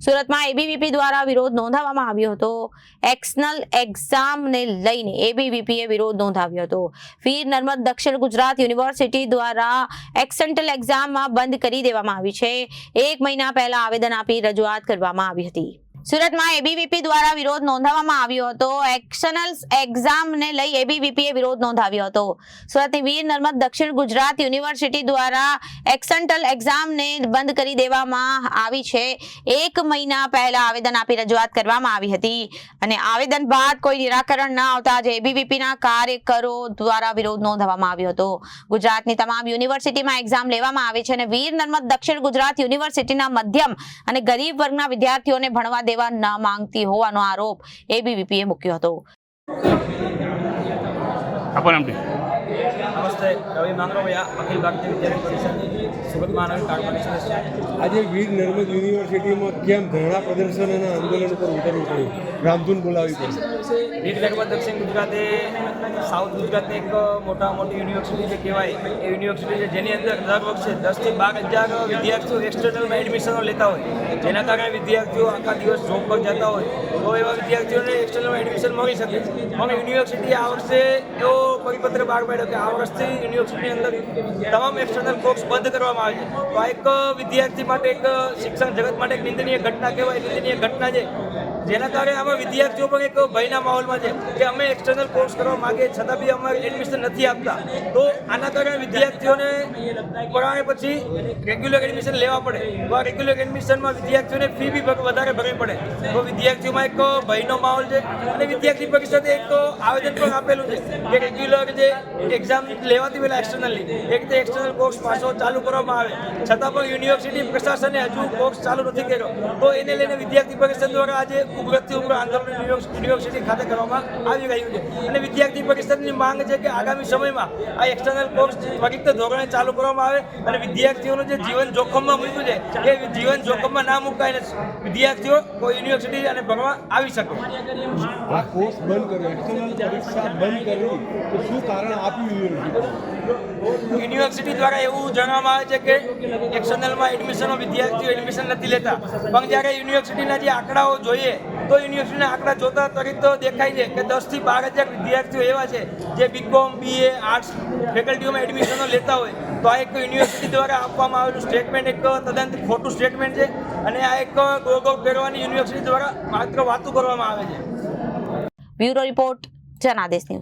સુરતમાં એબીવીપી દ્વારા વિરોધ નોંધાવવામાં આવ્યો હતો। એક્સટર્નલ એક્ઝામને લઈને એબીવીપીએ વિરોધ નોંધાવ્યો હતો। વીર નર્મદ દક્ષિણ ગુજરાત યુનિવર્સિટી દ્વારા એક્સટર્નલ એક્ઝામમાં બંધ કરી દેવામાં આવી છે। 1 મહિના પહેલા આવેદન આપી રજૂઆત કરવામાં આવી હતી। સુરતમાં એબીવીપી દ્વારા વિરોધ નોંધાવવામાં આવ્યો હતો। એક્સટર્નલ એક્ઝામને લઈ એબીવીપીએ વિરોધ નોંધાવ્યો હતો। સુરતની વીર નર્મદ દક્ષિણ ગુજરાત યુનિવર્સિટી દ્વારા એક્સટર્નલ એક્ઝામને બંધ કરી દેવામાં આવી છે। 1 મહિના પહેલા આવેદન આપી રજૂઆત કરવામાં આવી હતી અને આવેદન બાદ કોઈ નિરાકરણ ન આવતા આજે એબીવીપીના કાર્યકરો દ્વારા વિરોધ નોંધાવવામાં આવ્યો હતો। ગુજરાતની તમામ યુનિવર્સિટીમાં એક્ઝામ લેવામાં આવે છે અને વીર નર્મદ દક્ષિણ ગુજરાત યુનિવર્સિટીના મધ્યમ અને ગરીબ વર્ગના વિદ્યાર્થીઓને ભણવા દેવા ન માંગતી હોવાનો આરોપ એબીવીપીએ મૂક્યો હતો। નમસ્તે, રવિ માંગરોયા, અખિલ ભારતીય વિદ્યાર્થી પરિષદ સુરત મહાનગર કાર્યકારી સદસ્ય। આજે વીર નર્મદ યુનિવર્સિટીમાં કેમ ધરણા પ્રદર્શન અને આંદોલન ઉપર ઉતરવું પડ્યું, રામધૂન બોલાવી પડી? વીર નર્મદ દક્ષિણ ગુજરાતે સાઉથ ગુજરાતની એક મોટી યુનિવર્સિટી જે કહેવાય એ યુનિવર્સિટી છે જેની અંદર દર વર્ષે 10 થી 12,000 વિદ્યાર્થીઓ એક્સટર્નલમાં એડમિશનો લેતા હોય, જેના કારણે વિદ્યાર્થીઓ આખા દિવસ જોબ પર જતા હોય તો એવા વિદ્યાર્થીઓને એક્સટર્નલમાં એડમિશન મળી શકે છે। પણ યુનિવર્સિટી આ વર્ષે એવો પરિપત્ર બહાર પાડ્યો કે આ વર્ષથી યુનિવર્સિટીની અંદર તમામ એક્સટર્નલ કોર્સ બંધ કરવામાં આવે છે। તો આ એક વિદ્યાર્થી માટે, એક શિક્ષણ જગત માટે એક નિંદનીય ઘટના કહેવાય, નિંદનીય ઘટના છે, જેના કારણે આમાં વિદ્યાર્થીઓ પણ એક ભયના માહોલમાં છે કે અમે એક્સટર્નલ કોર્સ કરવા માંગીએ છતાં બી અમારે એડમિશન નથી આપતા। તો આના કારણે વિદ્યાર્થીઓને પરાણે પછી રેગ્યુલર એડમિશન લેવા પડે, તો આ રેગ્યુલર એડમિશનમાં વિદ્યાર્થીઓને ફી બી વધારે ભરવી પડે, તો વિદ્યાર્થીઓમાં એક ભયનો માહોલ છે। અને વિદ્યાર્થી પરિષદે એક આવેદન પણ આપેલું છે કે રેગ્યુલર જે એક્ઝામ લેવાતી પહેલાં એક્સટર્નલની એક રીતે એક્સટર્નલ કોર્સ પાછો ચાલુ કરવામાં આવે, છતાં પણ યુનિવર્સિટી પ્રશાસને હજુ કોર્સ ચાલુ નથી કર્યો। તો એને લઈને વિદ્યાર્થી પરિષદ દ્વારા આજે ઉગ્રથી ઉગ્ર આંદોલન યુનિવર્સિટી ખાતે કરવામાં આવી રહ્યું છે અને વિદ્યાર્થી પરિષદની માંગ છે કે આગામી સમયમાં આ એક્સટર્નલ કોર્સ ત્વરિત ધોરણે ચાલુ કરવામાં આવે અને વિદ્યાર્થીઓનું જે જીવન જોખમમાં મૂક્યું છે એ જીવન જોખમમાં ના મુકાય અને વિદ્યાર્થીઓ કોઈ યુનિવર્સિટી અને ભણવા આવી શકે। આ કોર્સ બંધ કર્યો, એક્સટર્નલ પરીક્ષા બંધ કરવી તો શું કારણ આપ્યું યુનિવર્સિટી દ્વારા એવું જણાવવામાં આવે છે કે એક્સટર્નલમાં એડમિશનો વિદ્યાર્થીઓ એડમિશન નથી લેતા, પણ જ્યારે યુનિવર્સિટીના જે આંકડાઓ જોઈએ તો યુનિવર્સિટીના આંકડા જોતા ત્વરિત દેખાય છે કે 10 થી 12,000 વિદ્યાર્થીઓ એવા છે જે બીકોમ, બીએ, આર્ટ્સ ફેકલ્ટીઓમાં એડમિશનો લેતા હોય, તો આ એક યુનિવર્સિટી દ્વારા આપવામાં આવેલું સ્ટેટમેન્ટ એક તદ્દન ખોટું સ્ટેટમેન્ટ છે અને આ એક ગોગો ફેરવાની યુનિવર્સિટી દ્વારા માત્ર વાતો કરવામાં આવે છે। Bureau report, Janadesh news.